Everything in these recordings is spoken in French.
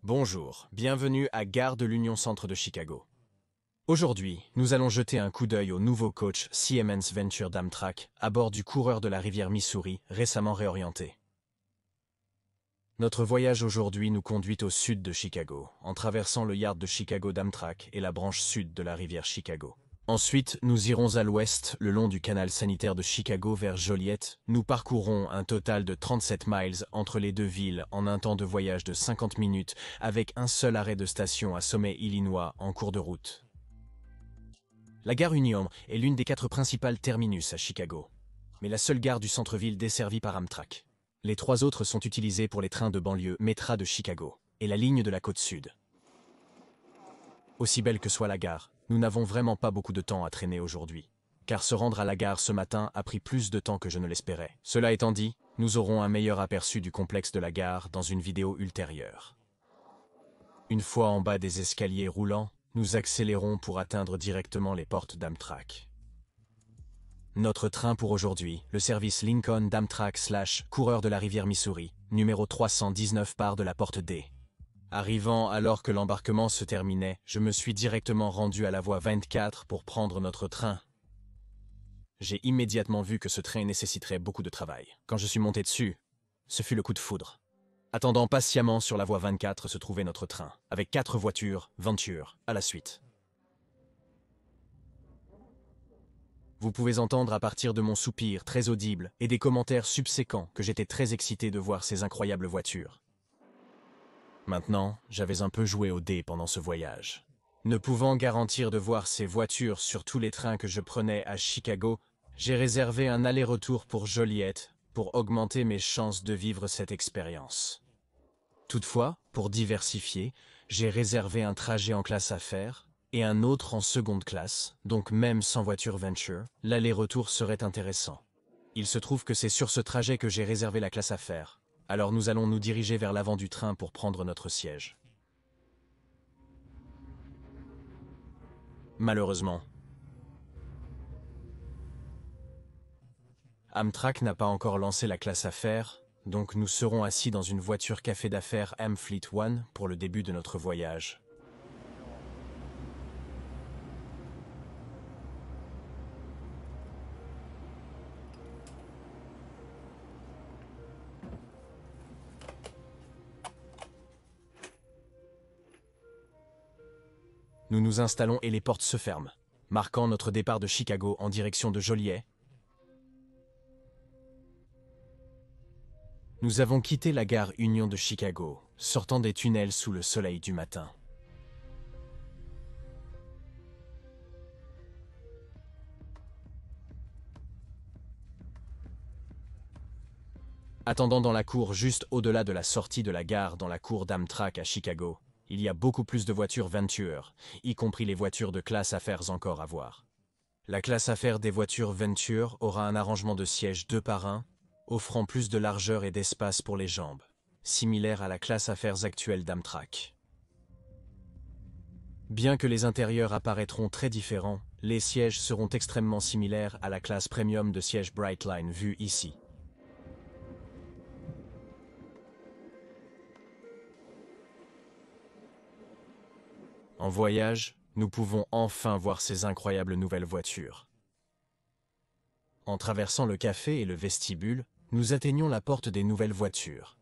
Bonjour, bienvenue à Gare de l'Union Centre de Chicago. Aujourd'hui, nous allons jeter un coup d'œil au nouveau coach Siemens Venture d'Amtrak à bord du coureur de la rivière Missouri, récemment réorienté. Notre voyage aujourd'hui nous conduit au sud de Chicago, en traversant le yard de Chicago d'Amtrak et la branche sud de la rivière Chicago. Ensuite, nous irons à l'ouest, le long du canal sanitaire de Chicago vers Joliet. Nous parcourrons un total de 37 miles entre les deux villes en un temps de voyage de 50 minutes, avec un seul arrêt de station à Sommet, Illinois, en cours de route. La gare Union est l'une des 4 principales terminus à Chicago, mais la seule gare du centre-ville desservie par Amtrak. Les 3 autres sont utilisées pour les trains de banlieue Metra de Chicago et la ligne de la côte sud. Aussi belle que soit la gare, nous n'avons vraiment pas beaucoup de temps à traîner aujourd'hui, car se rendre à la gare ce matin a pris plus de temps que je ne l'espérais. Cela étant dit, nous aurons un meilleur aperçu du complexe de la gare dans une vidéo ultérieure. Une fois en bas des escaliers roulants, nous accélérons pour atteindre directement les portes d'Amtrak. Notre train pour aujourd'hui, le service Lincoln d'Amtrak / coureur de la rivière Missouri, numéro 319 part de la porte D. Arrivant alors que l'embarquement se terminait, je me suis directement rendu à la voie 24 pour prendre notre train. J'ai immédiatement vu que ce train nécessiterait beaucoup de travail. Quand je suis monté dessus, ce fut le coup de foudre. Attendant patiemment sur la voie 24 se trouvait notre train, avec 4 voitures, Venture, à la suite. Vous pouvez entendre à partir de mon soupir très audible et des commentaires subséquents que j'étais très excité de voir ces incroyables voitures. Maintenant, j'avais un peu joué au dé pendant ce voyage. Ne pouvant garantir de voir ces voitures sur tous les trains que je prenais à Chicago, j'ai réservé un aller-retour pour Joliet pour augmenter mes chances de vivre cette expérience. Toutefois, pour diversifier, j'ai réservé un trajet en classe affaires et un autre en seconde classe, donc même sans voiture Venture, l'aller-retour serait intéressant. Il se trouve que c'est sur ce trajet que j'ai réservé la classe affaires. Alors nous allons nous diriger vers l'avant du train pour prendre notre siège. Malheureusement, Amtrak n'a pas encore lancé la classe affaires, donc nous serons assis dans une voiture café d'affaires Amfleet One pour le début de notre voyage. Nous nous installons et les portes se ferment, marquant notre départ de Chicago en direction de Joliet. Nous avons quitté la gare Union de Chicago, sortant des tunnels sous le soleil du matin. Attendant dans la cour juste au-delà de la sortie de la gare dans la cour d'Amtrak à Chicago, il y a beaucoup plus de voitures Venture, y compris les voitures de classe affaires encore à voir. La classe affaires des voitures Venture aura un arrangement de sièges 2 par 1, offrant plus de largeur et d'espace pour les jambes, similaire à la classe affaires actuelle d'Amtrak. Bien que les intérieurs apparaîtront très différents, les sièges seront extrêmement similaires à la classe premium de sièges Brightline vue ici. En voyage, nous pouvons enfin voir ces incroyables nouvelles voitures. En traversant le café et le vestibule, nous atteignons la porte des nouvelles voitures.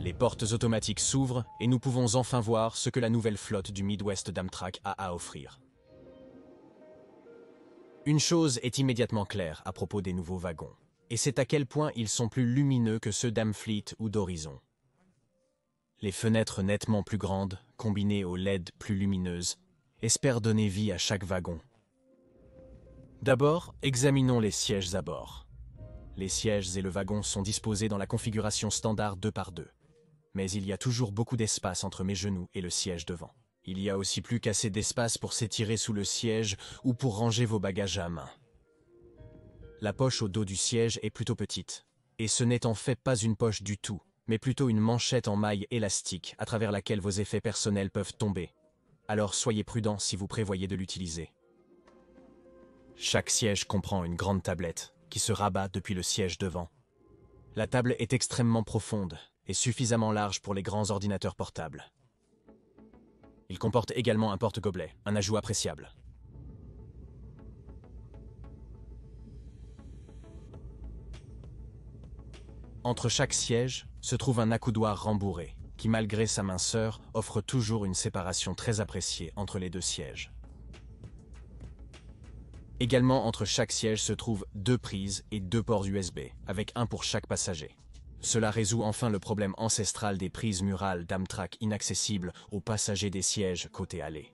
Les portes automatiques s'ouvrent et nous pouvons enfin voir ce que la nouvelle flotte du Midwest d'Amtrak a à offrir. Une chose est immédiatement claire à propos des nouveaux wagons, et c'est à quel point ils sont plus lumineux que ceux d'Amfleet ou d'Horizon. Les fenêtres nettement plus grandes, combinées aux LED plus lumineuses, espèrent donner vie à chaque wagon. D'abord, examinons les sièges à bord. Les sièges et le wagon sont disposés dans la configuration standard 2 par 2. Mais il y a toujours beaucoup d'espace entre mes genoux et le siège devant. Il y a aussi plus qu'assez d'espace pour s'étirer sous le siège ou pour ranger vos bagages à main. La poche au dos du siège est plutôt petite, et ce n'est en fait pas une poche du tout, mais plutôt une manchette en maille élastique à travers laquelle vos effets personnels peuvent tomber. Alors soyez prudents si vous prévoyez de l'utiliser. Chaque siège comprend une grande tablette qui se rabat depuis le siège devant. La table est extrêmement profonde et suffisamment large pour les grands ordinateurs portables. Il comporte également un porte-gobelet, un ajout appréciable. Entre chaque siège se trouve un accoudoir rembourré, qui malgré sa minceur offre toujours une séparation très appréciée entre les deux sièges. Également entre chaque siège se trouvent 2 prises et 2 ports USB, avec un pour chaque passager. Cela résout enfin le problème ancestral des prises murales d'Amtrak inaccessibles aux passagers des sièges côté allée.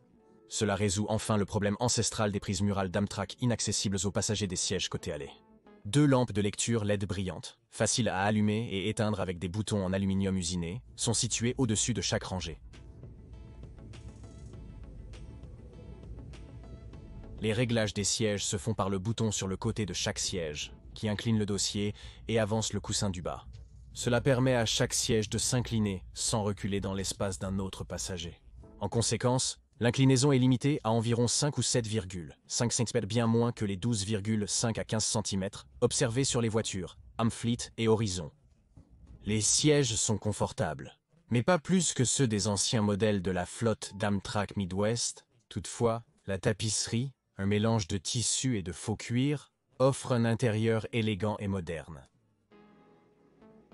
Cela résout enfin le problème ancestral des prises murales d'Amtrak inaccessibles aux passagers des sièges côté allée. 2 lampes de lecture LED brillantes, faciles à allumer et éteindre avec des boutons en aluminium usiné, sont situées au-dessus de chaque rangée. Les réglages des sièges se font par le bouton sur le côté de chaque siège, qui incline le dossier et avance le coussin du bas. Cela permet à chaque siège de s'incliner sans reculer dans l'espace d'un autre passager. En conséquence, l'inclinaison est limitée à environ 5 ou 7,5 cm, bien moins que les 12,5 à 15 cm observés sur les voitures, Amfleet et Horizon. Les sièges sont confortables, mais pas plus que ceux des anciens modèles de la flotte d'Amtrak Midwest. Toutefois, la tapisserie, un mélange de tissu et de faux cuir, offre un intérieur élégant et moderne.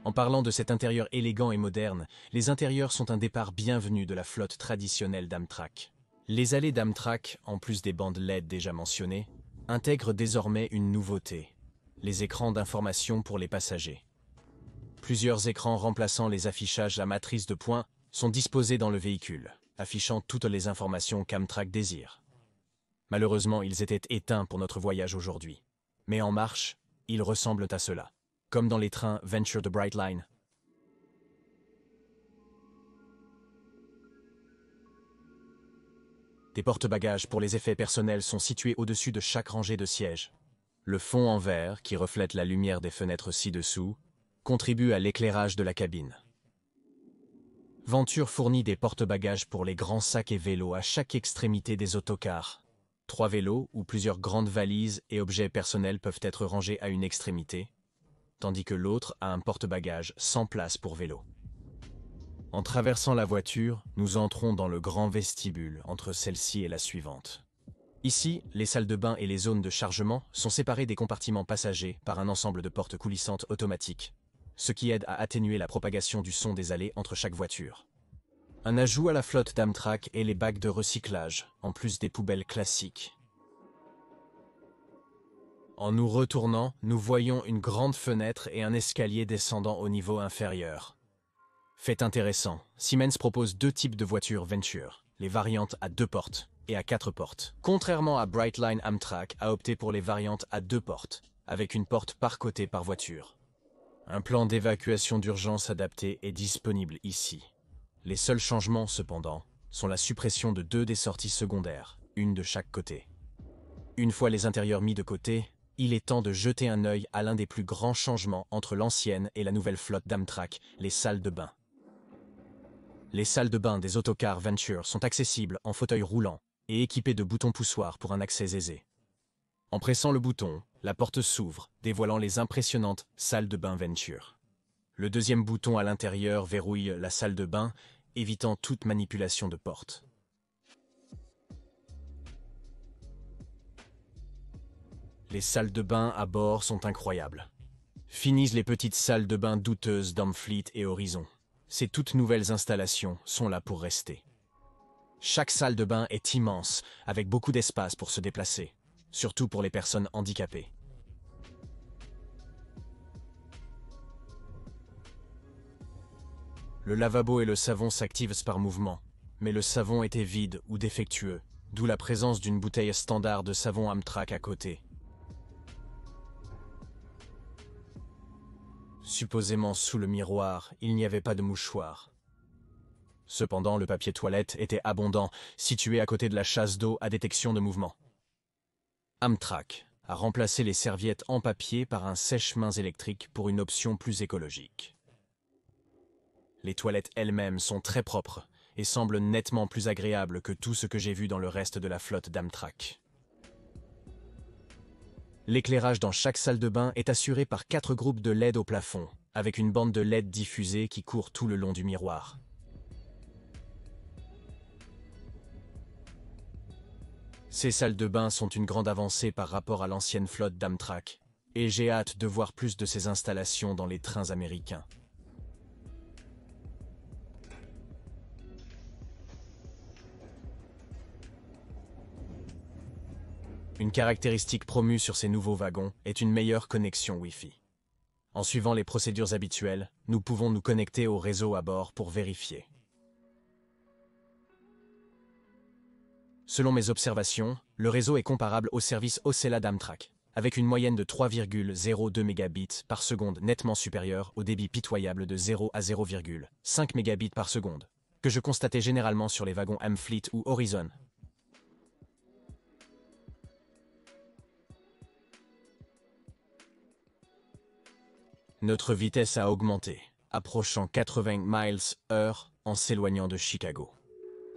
En parlant de cet intérieur élégant et moderne, les intérieurs sont un départ bienvenu de la flotte traditionnelle d'Amtrak. Les allées d'Amtrak, en plus des bandes LED déjà mentionnées, intègrent désormais une nouveauté, les écrans d'information pour les passagers. Plusieurs écrans remplaçant les affichages à matrice de points sont disposés dans le véhicule, affichant toutes les informations qu'Amtrak désire. Malheureusement, ils étaient éteints pour notre voyage aujourd'hui. Mais en marche, ils ressemblent à cela, comme dans les trains Venture de Brightline. Des porte-bagages pour les effets personnels sont situés au-dessus de chaque rangée de sièges. Le fond en verre, qui reflète la lumière des fenêtres ci-dessous, contribue à l'éclairage de la cabine. Venture fournit des porte-bagages pour les grands sacs et vélos à chaque extrémité des autocars. 3 vélos ou plusieurs grandes valises et objets personnels peuvent être rangés à une extrémité, tandis que l'autre a un porte-bagages sans place pour vélo. En traversant la voiture, nous entrons dans le grand vestibule entre celle-ci et la suivante. Ici, les salles de bain et les zones de chargement sont séparées des compartiments passagers par un ensemble de portes coulissantes automatiques, ce qui aide à atténuer la propagation du son des allées entre chaque voiture. Un ajout à la flotte d'Amtrak est les bacs de recyclage, en plus des poubelles classiques. En nous retournant, nous voyons une grande fenêtre et un escalier descendant au niveau inférieur. Fait intéressant, Siemens propose 2 types de voitures Venture, les variantes à 2 portes et à 4 portes. Contrairement à Brightline, Amtrak a opté pour les variantes à 2 portes, avec une porte par côté par voiture. Un plan d'évacuation d'urgence adapté est disponible ici. Les seuls changements, cependant, sont la suppression de 2 des sorties secondaires, une de chaque côté. Une fois les intérieurs mis de côté, il est temps de jeter un œil à l'un des plus grands changements entre l'ancienne et la nouvelle flotte d'Amtrak, les salles de bain. Les salles de bain des autocars Venture sont accessibles en fauteuil roulant et équipées de boutons poussoirs pour un accès aisé. En pressant le bouton, la porte s'ouvre, dévoilant les impressionnantes salles de bain Venture. Le deuxième bouton à l'intérieur verrouille la salle de bain, évitant toute manipulation de porte. Les salles de bain à bord sont incroyables. Finissent les petites salles de bain douteuses d'Amfleet et Horizon. Ces toutes nouvelles installations sont là pour rester. Chaque salle de bain est immense, avec beaucoup d'espace pour se déplacer, surtout pour les personnes handicapées. Le lavabo et le savon s'activent par mouvement, mais le savon était vide ou défectueux, d'où la présence d'une bouteille standard de savon Amtrak à côté. Supposément sous le miroir, il n'y avait pas de mouchoir. Cependant, le papier toilette était abondant, situé à côté de la chasse d'eau à détection de mouvement. Amtrak a remplacé les serviettes en papier par un sèche-mains électrique pour une option plus écologique. Les toilettes elles-mêmes sont très propres et semblent nettement plus agréables que tout ce que j'ai vu dans le reste de la flotte d'Amtrak. L'éclairage dans chaque salle de bain est assuré par 4 groupes de LED au plafond, avec une bande de LED diffusée qui court tout le long du miroir. Ces salles de bain sont une grande avancée par rapport à l'ancienne flotte d'Amtrak, et j'ai hâte de voir plus de ces installations dans les trains américains. Une caractéristique promue sur ces nouveaux wagons est une meilleure connexion Wi-Fi. En suivant les procédures habituelles, nous pouvons nous connecter au réseau à bord pour vérifier. Selon mes observations, le réseau est comparable au service Ocela d'Amtrak, avec une moyenne de 3,02 mégabits par seconde nettement supérieure au débit pitoyable de 0 à 0,5 mégabits par seconde, que je constatais généralement sur les wagons Amfleet ou Horizon. Notre vitesse a augmenté, approchant 80 miles/heure en s'éloignant de Chicago.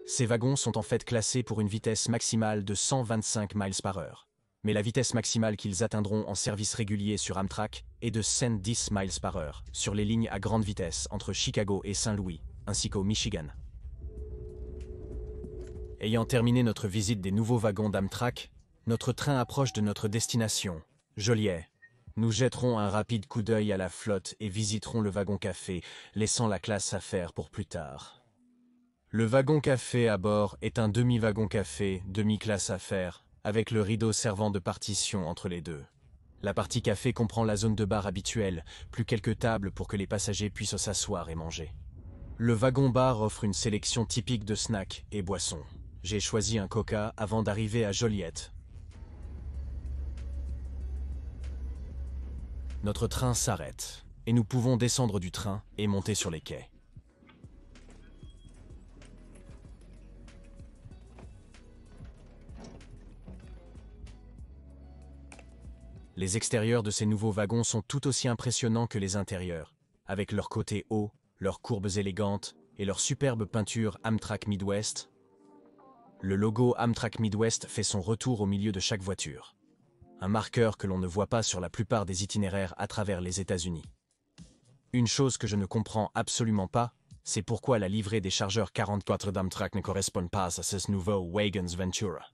Ces wagons sont en fait classés pour une vitesse maximale de 125 miles par heure, mais la vitesse maximale qu'ils atteindront en service régulier sur Amtrak est de 110 miles par heure sur les lignes à grande vitesse entre Chicago et Saint-Louis, ainsi qu'au Michigan. Ayant terminé notre visite des nouveaux wagons d'Amtrak, notre train approche de notre destination, Joliet. Nous jetterons un rapide coup d'œil à la flotte et visiterons le wagon-café, laissant la classe affaires pour plus tard. Le wagon-café à bord est un demi-wagon-café, demi-classe affaires, avec le rideau servant de partition entre les deux. La partie café comprend la zone de bar habituelle, plus quelques tables pour que les passagers puissent s'asseoir et manger. Le wagon-bar offre une sélection typique de snacks et boissons. J'ai choisi un Coca avant d'arriver à Joliette. Notre train s'arrête, et nous pouvons descendre du train et monter sur les quais. Les extérieurs de ces nouveaux wagons sont tout aussi impressionnants que les intérieurs, avec leurs côtés hauts, leurs courbes élégantes et leur superbe peinture Amtrak Midwest. Le logo Amtrak Midwest fait son retour au milieu de chaque voiture. Un marqueur que l'on ne voit pas sur la plupart des itinéraires à travers les États-Unis. Une chose que je ne comprends absolument pas, c'est pourquoi la livrée des chargeurs 44 d'Amtrak ne correspond pas à ces nouveaux Wagons Ventura.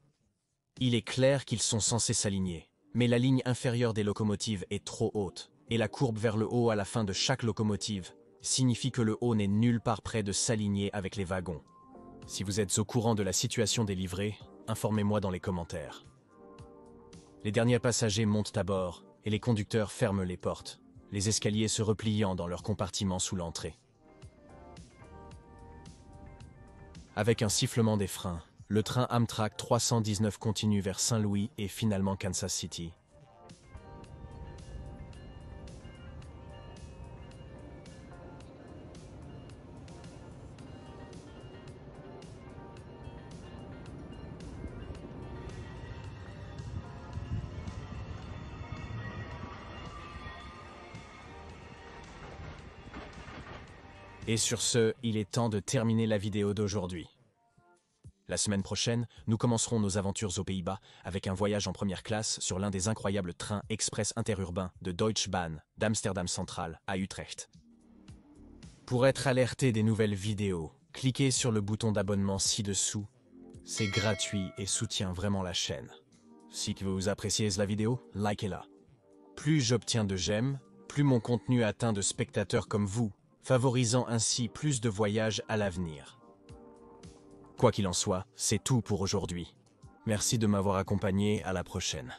Il est clair qu'ils sont censés s'aligner, mais la ligne inférieure des locomotives est trop haute, et la courbe vers le haut à la fin de chaque locomotive signifie que le haut n'est nulle part près de s'aligner avec les wagons. Si vous êtes au courant de la situation des livrées, informez-moi dans les commentaires. Les derniers passagers montent à bord et les conducteurs ferment les portes, les escaliers se repliant dans leur compartiment sous l'entrée. Avec un sifflement des freins, le train Amtrak 319 continue vers Saint-Louis et finalement Kansas City. Et sur ce, il est temps de terminer la vidéo d'aujourd'hui. La semaine prochaine, nous commencerons nos aventures aux Pays-Bas avec un voyage en première classe sur l'un des incroyables trains express interurbains de Deutsche Bahn d'Amsterdam Central à Utrecht. Pour être alerté des nouvelles vidéos, cliquez sur le bouton d'abonnement ci-dessous. C'est gratuit et soutient vraiment la chaîne. Si vous appréciez la vidéo, likez-la. Plus j'obtiens de j'aime, plus mon contenu atteint de spectateurs comme vous, favorisant ainsi plus de voyages à l'avenir. Quoi qu'il en soit, c'est tout pour aujourd'hui. Merci de m'avoir accompagné, à la prochaine.